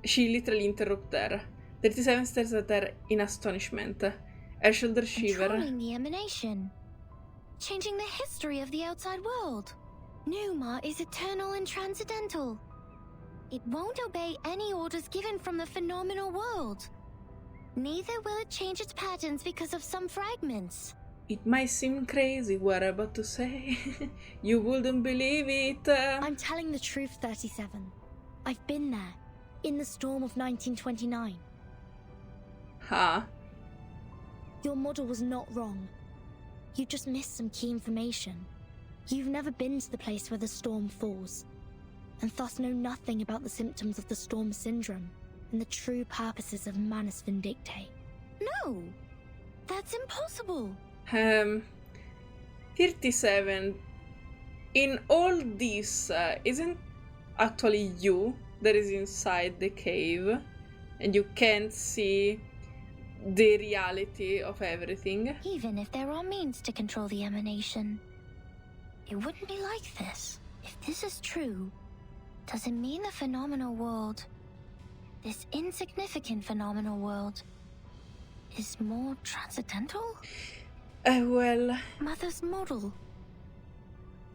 She literally interrupted her. 37 stares at her in astonishment. Her shoulders shiver. Controlling the emanation. Changing the history of the outside world. Numa is eternal and transcendental. It won't obey any orders given from the phenomenal world. Neither will it change its patterns because of some fragments. It might seem crazy what I'm about to say. You wouldn't believe it. I'm telling the truth, 37. I've been there, in the storm of 1929. Huh? Your model was not wrong. You just missed some key information. You've never been to the place where the storm falls, and thus know nothing about the symptoms of the storm syndrome and the true purposes of Manus Vindictae. No! That's impossible! 37. In all this, isn't actually you that is inside the cave, and you can't see the reality of everything? Even if there are means to control the emanation, it wouldn't be like this. If this is true, does it mean the phenomenal world, this insignificant phenomenal world, is more transcendental? Well... Mother's model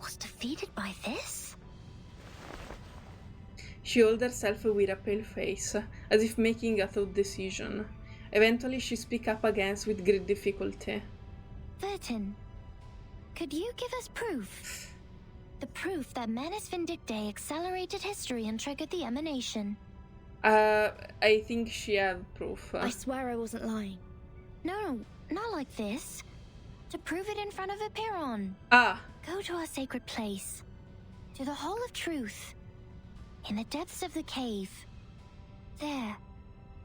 was defeated by this? She held herself with a pale face, as if making a thought decision. Eventually she speak up against with great difficulty. Vertin, could you give us proof? The proof that Manus Vindictae accelerated history and triggered the emanation. I think she had proof. I swear I wasn't lying. No, not like this. To prove it in front of Epiron. Ah. Go to our sacred place. To the Hall of Truth. In the depths of the cave. There.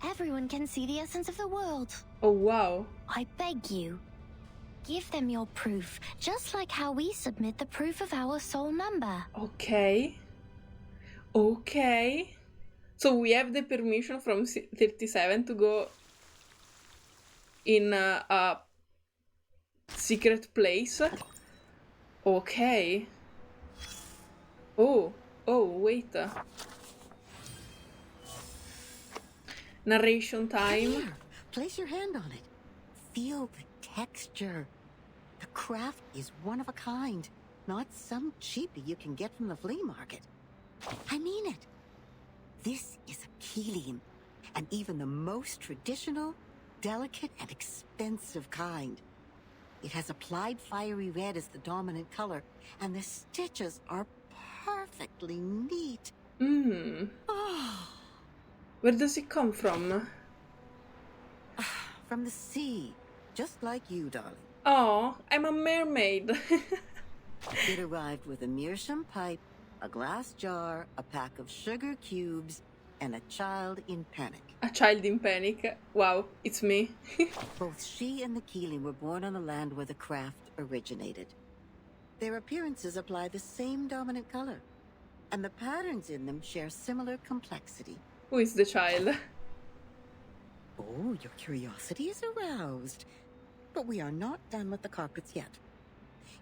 Everyone can see the essence of the world. Oh, wow. I beg you. Give them your proof, just like how we submit the proof of our soul number. Okay. Okay. So we have the permission from 37 to go in a secret place. Okay. Oh, wait. Narration time. Here, place your hand on it. Feel the texture. The craft is one of a kind, not some cheapie you can get from the flea market. I mean it. This is a keelim, and even the most traditional, delicate, and expensive kind. It has applied fiery red as the dominant color, and the stitches are perfectly neat. Oh. Where does it come from? From the sea, just like you, darling. Oh, I'm a mermaid. It arrived with a meerschaum pipe, a glass jar, a pack of sugar cubes, and a child in panic. A child in panic? Wow, it's me. Both she and the keeling were born on the land where the craft originated. Their appearances apply the same dominant color, and the patterns in them share similar complexity. Who is the child? Oh, your curiosity is aroused. But we are not done with the carpets yet.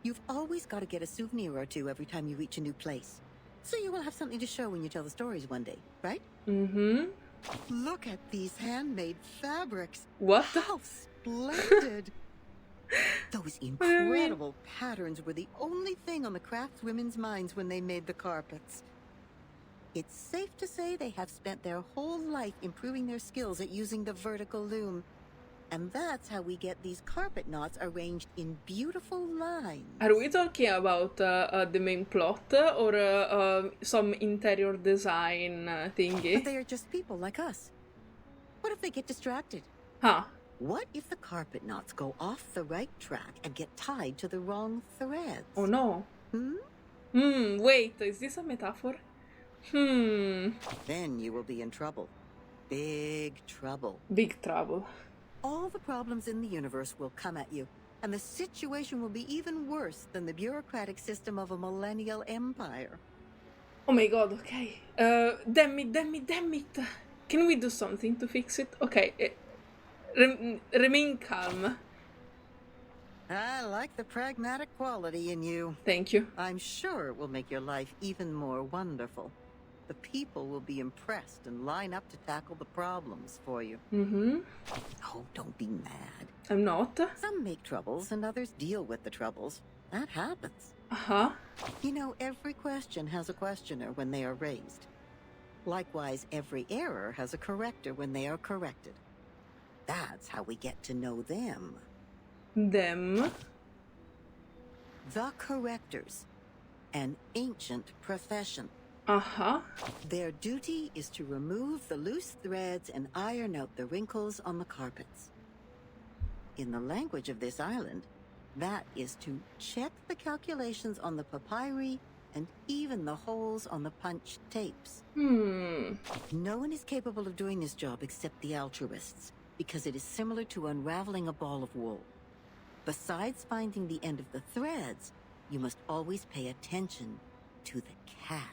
You've always got to get a souvenir or two every time you reach a new place. So you will have something to show when you tell the stories one day, right? Mm-hmm. Look at these handmade fabrics. What? How splendid! Those incredible patterns were the only thing on the craftswomen's minds when they made the carpets. It's safe to say they have spent their whole life improving their skills at using the vertical loom. And that's how we get these carpet knots arranged in beautiful lines. Are we talking about the main plot or some interior design thingy? But they are just people like us. What if they get distracted? Huh. What if the carpet knots go off the right track and get tied to the wrong threads? Oh no. Wait, is this a metaphor? Then you will be in trouble. Big trouble. Big trouble. All the problems in the universe will come at you, and the situation will be even worse than the bureaucratic system of a millennial empire. Oh my god, okay. Damn it. Can we do something to fix it? Okay. Remain calm. I like the pragmatic quality in you. Thank you. I'm sure it will make your life even more wonderful. The people will be impressed and line up to tackle the problems for you. Oh, don't be mad. I'm not. Some make troubles and others deal with the troubles. That happens. Uh-huh. You know, every question has a questioner when they are raised. Likewise, every error has a corrector when they are corrected. That's how we get to know them. Them? The correctors. An ancient profession. Uh-huh. Their duty is to remove the loose threads and iron out the wrinkles on the carpets. In the language of this island, that is to check the calculations on the papyri and even the holes on the punched tapes. No one is capable of doing this job except the altruists, because it is similar to unraveling a ball of wool. Besides finding the end of the threads, you must always pay attention to the cats.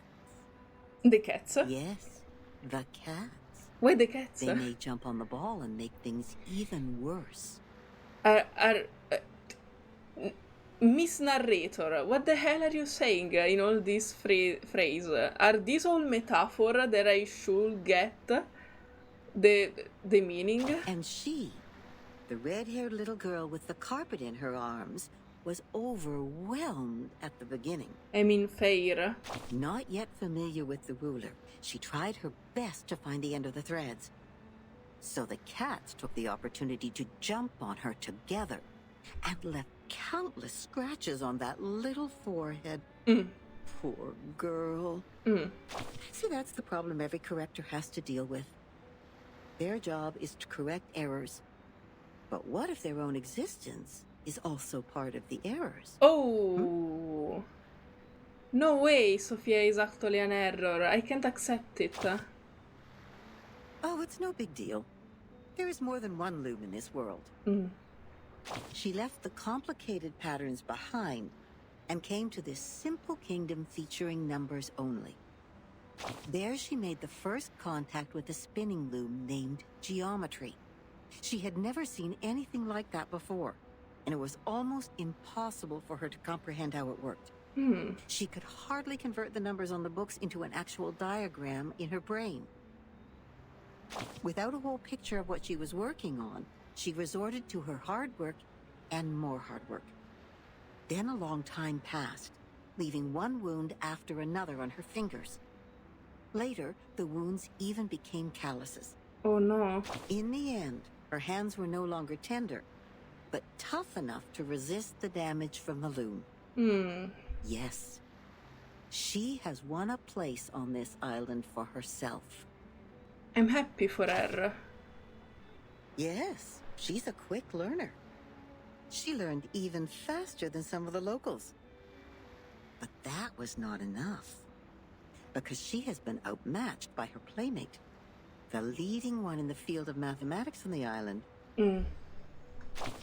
The cats? Yes, the cats. Why the cats? They may jump on the ball and make things even worse. Miss Narrator, what the hell are you saying in all this phrase? Are these all metaphor that I should get the meaning? And she, the red-haired little girl with the carpet in her arms, was overwhelmed at the beginning. I mean, fair. Not yet familiar with the ruler, she tried her best to find the end of the threads. So the cats took the opportunity to jump on her together and left countless scratches on that little forehead. Poor girl. See, that's the problem every corrector has to deal with. Their job is to correct errors. But what if their own existence is also part of the errors? Oh. No way Sophia is actually an error. I can't accept it. Oh, it's no big deal. There is more than one loom in this world. She left the complicated patterns behind and came to this simple kingdom featuring numbers only. There she made the first contact with a spinning loom named geometry. She had never seen anything like that before, and it was almost impossible for her to comprehend how it worked. She could hardly convert the numbers on the books into an actual diagram in her brain. Without a whole picture of what she was working on, she resorted to her hard work and more hard work. Then a long time passed, leaving one wound after another on her fingers. Later, the wounds even became calluses. Oh no. In the end, her hands were no longer tender, but tough enough to resist the damage from the loom. Yes, she has won a place on this island for herself. I'm happy for her. Yes, she's a quick learner. She learned even faster than some of the locals. But that was not enough, because she has been outmatched by her playmate, the leading one in the field of mathematics on the island.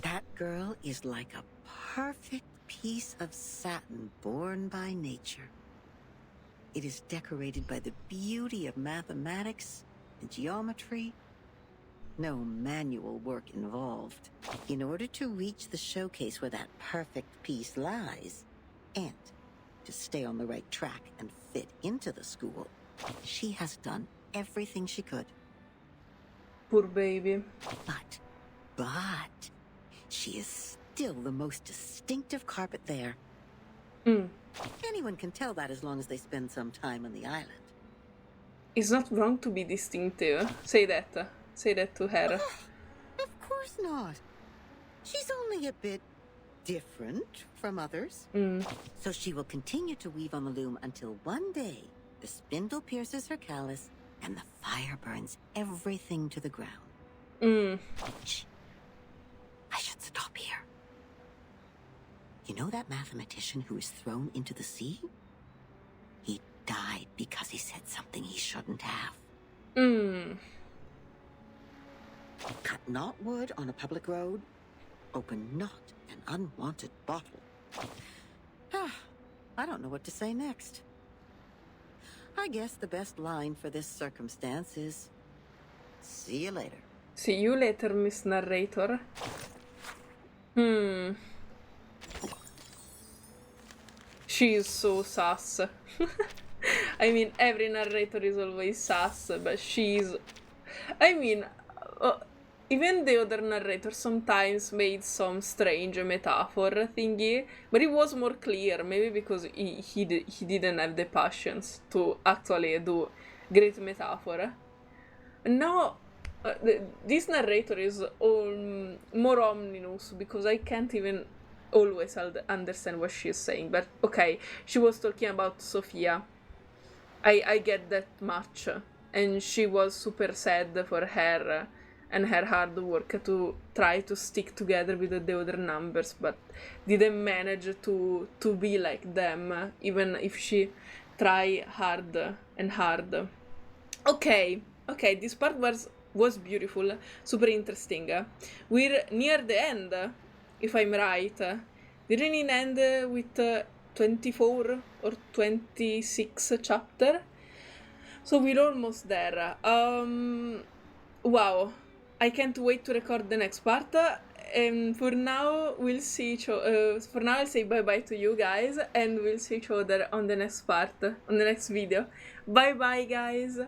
That girl is like a perfect piece of satin born by nature. It is decorated by the beauty of mathematics and geometry. No manual work involved. In order to reach the showcase where that perfect piece lies, and to stay on the right track and fit into the school, she has done everything she could. Poor baby. But, she is still the most distinctive carpet there. Anyone can tell that as long as they spend some time on the island. It's not wrong to be distinctive. Say that. Say that to her. Of course not. She's only a bit different from others. So she will continue to weave on the loom until one day the spindle pierces her callus and the fire burns everything to the ground. Shh. I should stop here. You know that mathematician who was thrown into the sea? He died because he said something he shouldn't have. Cut not wood on a public road. Open not an unwanted bottle. I don't know what to say next. I guess the best line for this circumstance is, see you later. See you later, Miss Narrator. She is so sus. I mean, every narrator is always sus, but she's... I mean, even the other narrator sometimes made some strange metaphor thingy, but it was more clear, maybe because he didn't have the passions to actually do great metaphor. Now, this narrator is more ominous because I can't even always understand what she's saying. But okay, she was talking about Sophia. I get that much, and she was super sad for her and her hard work to try to stick together with the other numbers, but didn't manage to be like them, even if she tried hard and hard. Okay, this part was beautiful, super interesting. We're near the end, if I'm right. Didn't it end with 24 or 26 chapter? So we're almost there. Wow, I can't wait to record the next part. And for now, we'll see. For now, I'll say bye bye to you guys, and we'll see each other on the next part, on the next video. Bye bye, guys.